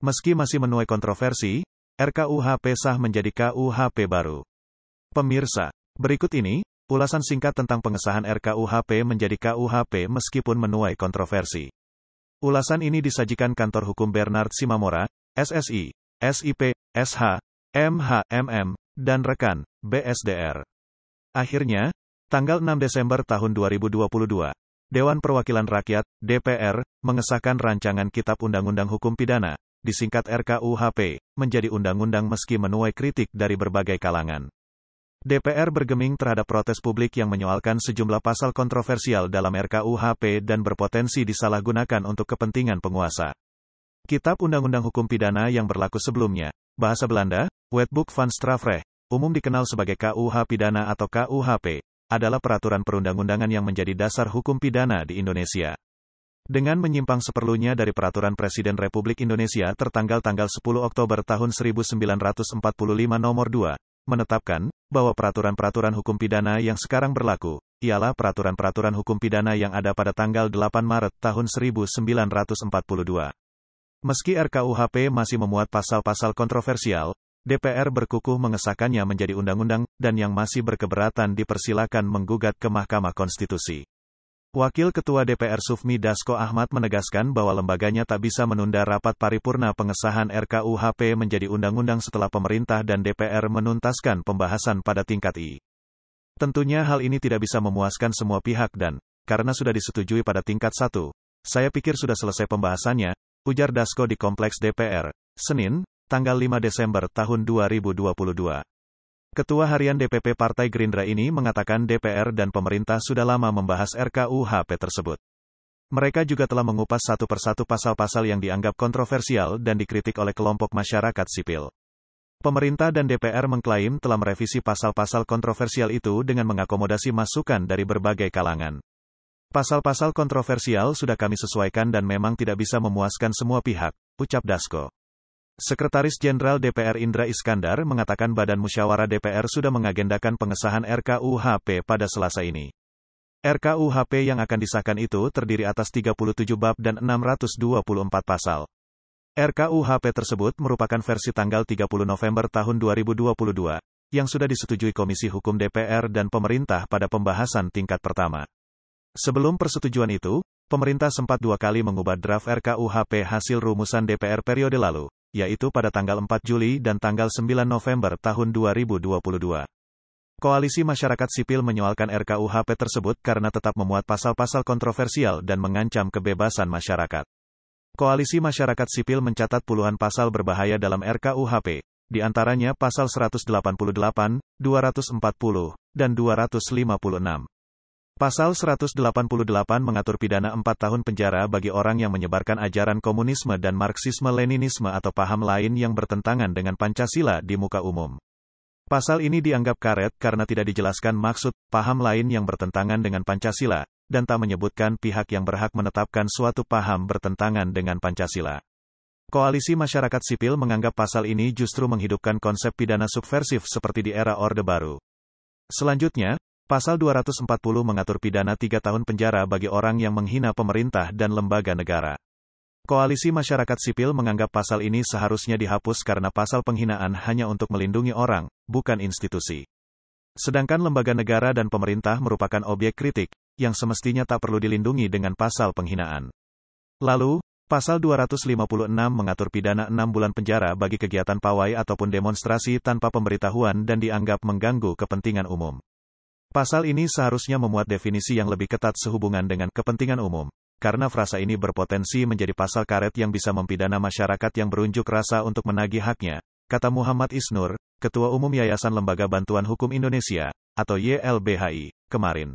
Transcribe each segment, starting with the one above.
Meski masih menuai kontroversi, RKUHP sah menjadi KUHP baru. Pemirsa, berikut ini ulasan singkat tentang pengesahan RKUHP menjadi KUHP meskipun menuai kontroversi. Ulasan ini disajikan Kantor Hukum Bernard Simamora, SSI, SIP, SH, MHMM, dan rekan, BSDR. Akhirnya, tanggal 6 Desember tahun 2022, Dewan Perwakilan Rakyat, DPR, mengesahkan rancangan Kitab Undang-Undang Hukum Pidana, disingkat RKUHP, menjadi undang-undang meski menuai kritik dari berbagai kalangan. DPR bergeming terhadap protes publik yang menyoalkan sejumlah pasal kontroversial dalam RKUHP dan berpotensi disalahgunakan untuk kepentingan penguasa. Kitab Undang-Undang Hukum Pidana yang berlaku sebelumnya, bahasa Belanda, Wetboek van Strafrecht, umum dikenal sebagai KUH Pidana atau KUHP, adalah peraturan perundang-undangan yang menjadi dasar hukum pidana di Indonesia. Dengan menyimpang seperlunya dari Peraturan Presiden Republik Indonesia tertanggal 10 Oktober tahun 1945 nomor 2, menetapkan bahwa peraturan-peraturan hukum pidana yang sekarang berlaku, ialah peraturan-peraturan hukum pidana yang ada pada tanggal 8 Maret tahun 1942. Meski RKUHP masih memuat pasal-pasal kontroversial, DPR berkukuh mengesahkannya menjadi undang-undang, dan yang masih berkeberatan dipersilakan menggugat ke Mahkamah Konstitusi. Wakil Ketua DPR Sufmi Dasko Ahmad menegaskan bahwa lembaganya tak bisa menunda rapat paripurna pengesahan RKUHP menjadi undang-undang setelah pemerintah dan DPR menuntaskan pembahasan pada tingkat I. Tentunya hal ini tidak bisa memuaskan semua pihak dan, karena sudah disetujui pada tingkat 1, saya pikir sudah selesai pembahasannya, ujar Dasko di Kompleks DPR, Senin, tanggal 5 Desember tahun 2022. Ketua Harian DPP Partai Gerindra ini mengatakan DPR dan pemerintah sudah lama membahas RKUHP tersebut. Mereka juga telah mengupas satu persatu pasal-pasal yang dianggap kontroversial dan dikritik oleh kelompok masyarakat sipil. Pemerintah dan DPR mengklaim telah merevisi pasal-pasal kontroversial itu dengan mengakomodasi masukan dari berbagai kalangan. Pasal-pasal kontroversial sudah kami sesuaikan dan memang tidak bisa memuaskan semua pihak, ucap Dasko. Sekretaris Jenderal DPR Indra Iskandar mengatakan Badan Musyawarah DPR sudah mengagendakan pengesahan RKUHP pada Selasa ini. RKUHP yang akan disahkan itu terdiri atas 37 bab dan 624 pasal. RKUHP tersebut merupakan versi tanggal 30 November tahun 2022, yang sudah disetujui Komisi Hukum DPR dan pemerintah pada pembahasan tingkat pertama. Sebelum persetujuan itu, pemerintah sempat 2 kali mengubah draft RKUHP hasil rumusan DPR periode lalu, yaitu pada tanggal 4 Juli dan tanggal 9 November tahun 2022. Koalisi Masyarakat Sipil menyoalkan RKUHP tersebut karena tetap memuat pasal-pasal kontroversial dan mengancam kebebasan masyarakat. Koalisi Masyarakat Sipil mencatat puluhan pasal berbahaya dalam RKUHP, di antaranya pasal 188, 240, dan 256. Pasal 188 mengatur pidana 4 tahun penjara bagi orang yang menyebarkan ajaran komunisme dan Marxisme-Leninisme atau paham lain yang bertentangan dengan Pancasila di muka umum. Pasal ini dianggap karet karena tidak dijelaskan maksud paham lain yang bertentangan dengan Pancasila, dan tak menyebutkan pihak yang berhak menetapkan suatu paham bertentangan dengan Pancasila. Koalisi Masyarakat Sipil menganggap pasal ini justru menghidupkan konsep pidana subversif seperti di era Orde Baru. Selanjutnya, Pasal 240 mengatur pidana 3 tahun penjara bagi orang yang menghina pemerintah dan lembaga negara. Koalisi Masyarakat Sipil menganggap pasal ini seharusnya dihapus karena pasal penghinaan hanya untuk melindungi orang, bukan institusi. Sedangkan lembaga negara dan pemerintah merupakan objek kritik, yang semestinya tak perlu dilindungi dengan pasal penghinaan. Lalu, Pasal 256 mengatur pidana 6 bulan penjara bagi kegiatan pawai ataupun demonstrasi tanpa pemberitahuan dan dianggap mengganggu kepentingan umum. Pasal ini seharusnya memuat definisi yang lebih ketat sehubungan dengan kepentingan umum, karena frasa ini berpotensi menjadi pasal karet yang bisa mempidana masyarakat yang berunjuk rasa untuk menagih haknya, kata Muhammad Isnur, Ketua Umum Yayasan Lembaga Bantuan Hukum Indonesia, atau YLBHI, kemarin.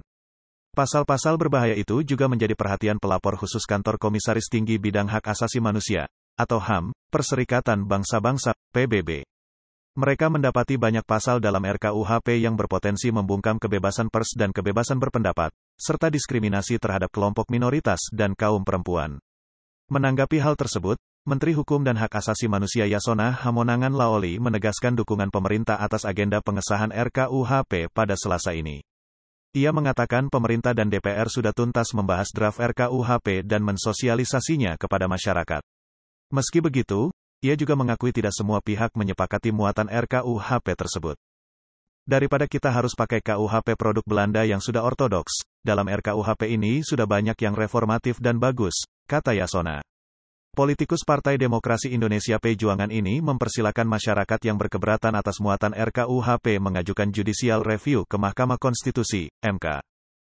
Pasal-pasal berbahaya itu juga menjadi perhatian pelapor khusus Kantor Komisaris Tinggi Bidang Hak Asasi Manusia, atau HAM, Perserikatan Bangsa-Bangsa, PBB. Mereka mendapati banyak pasal dalam RKUHP yang berpotensi membungkam kebebasan pers dan kebebasan berpendapat, serta diskriminasi terhadap kelompok minoritas dan kaum perempuan. Menanggapi hal tersebut, Menteri Hukum dan Hak Asasi Manusia Yasona Hamonangan Laoli menegaskan dukungan pemerintah atas agenda pengesahan RKUHP pada Selasa ini. Ia mengatakan pemerintah dan DPR sudah tuntas membahas draft RKUHP dan mensosialisasinya kepada masyarakat. Meski begitu, ia juga mengakui tidak semua pihak menyepakati muatan RKUHP tersebut. Daripada kita harus pakai KUHP produk Belanda yang sudah ortodoks, dalam RKUHP ini sudah banyak yang reformatif dan bagus, kata Yasona. Politikus Partai Demokrasi Indonesia Perjuangan ini mempersilakan masyarakat yang berkeberatan atas muatan RKUHP mengajukan judicial review ke Mahkamah Konstitusi, MK.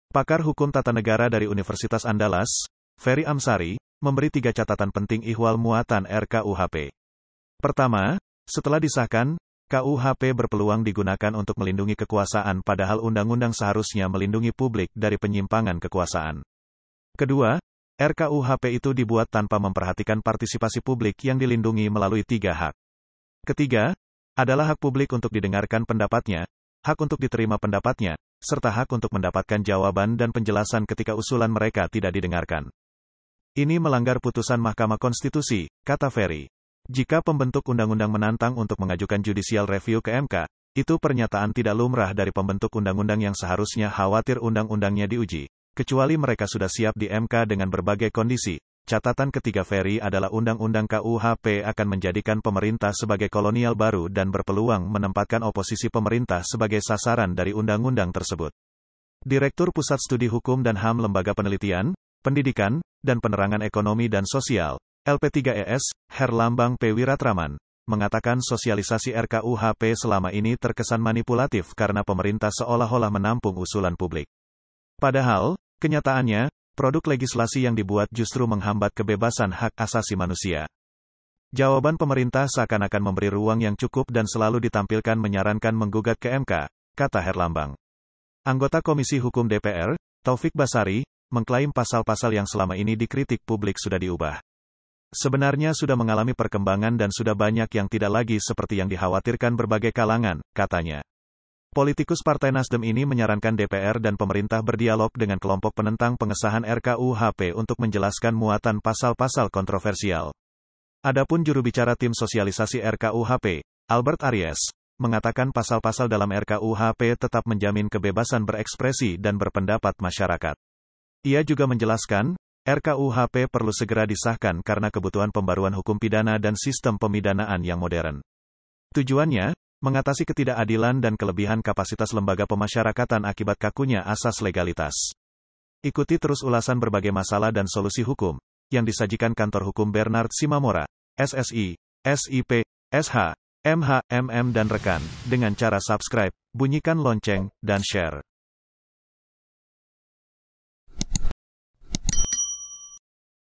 Pakar Hukum Tata Negara dari Universitas Andalas, Ferry Amsari, memberi 3 catatan penting ihwal muatan RKUHP. Pertama, setelah disahkan, KUHP berpeluang digunakan untuk melindungi kekuasaan padahal undang-undang seharusnya melindungi publik dari penyimpangan kekuasaan. Kedua, RKUHP itu dibuat tanpa memperhatikan partisipasi publik yang dilindungi melalui 3 hak. Ketiga, adalah hak publik untuk didengarkan pendapatnya, hak untuk diterima pendapatnya, serta hak untuk mendapatkan jawaban dan penjelasan ketika usulan mereka tidak didengarkan. Ini melanggar putusan Mahkamah Konstitusi, kata Ferry. Jika pembentuk undang-undang menantang untuk mengajukan judicial review ke MK, itu pernyataan tidak lumrah dari pembentuk undang-undang yang seharusnya khawatir undang-undangnya diuji, kecuali mereka sudah siap di MK dengan berbagai kondisi. Catatan ketiga Ferry adalah undang-undang KUHP akan menjadikan pemerintah sebagai kolonial baru dan berpeluang menempatkan oposisi pemerintah sebagai sasaran dari undang-undang tersebut. Direktur Pusat Studi Hukum dan HAM Lembaga Penelitian, Pendidikan, dan Penerangan Ekonomi dan Sosial, LP3ES, Herlambang P. Wiratraman, mengatakan sosialisasi RKUHP selama ini terkesan manipulatif karena pemerintah seolah-olah menampung usulan publik. Padahal, kenyataannya, produk legislasi yang dibuat justru menghambat kebebasan hak asasi manusia. Jawaban pemerintah seakan-akan memberi ruang yang cukup dan selalu ditampilkan menyarankan menggugat ke MK, kata Herlambang. Anggota Komisi Hukum DPR, Taufik Basari, mengklaim pasal-pasal yang selama ini dikritik publik sudah diubah. Sebenarnya sudah mengalami perkembangan dan sudah banyak yang tidak lagi seperti yang dikhawatirkan berbagai kalangan, katanya. Politikus Partai Nasdem ini menyarankan DPR dan pemerintah berdialog dengan kelompok penentang pengesahan RKUHP untuk menjelaskan muatan pasal-pasal kontroversial. Adapun juru bicara tim sosialisasi RKUHP, Albert Aries, mengatakan pasal-pasal dalam RKUHP tetap menjamin kebebasan berekspresi dan berpendapat masyarakat. Ia juga menjelaskan, RKUHP perlu segera disahkan karena kebutuhan pembaruan hukum pidana dan sistem pemidanaan yang modern. Tujuannya, mengatasi ketidakadilan dan kelebihan kapasitas lembaga pemasyarakatan akibat kakunya asas legalitas. Ikuti terus ulasan berbagai masalah dan solusi hukum, yang disajikan Kantor Hukum Bernard Simamora, SSI, SIP, SH, MH, MM dan rekan, dengan cara subscribe, bunyikan lonceng, dan share.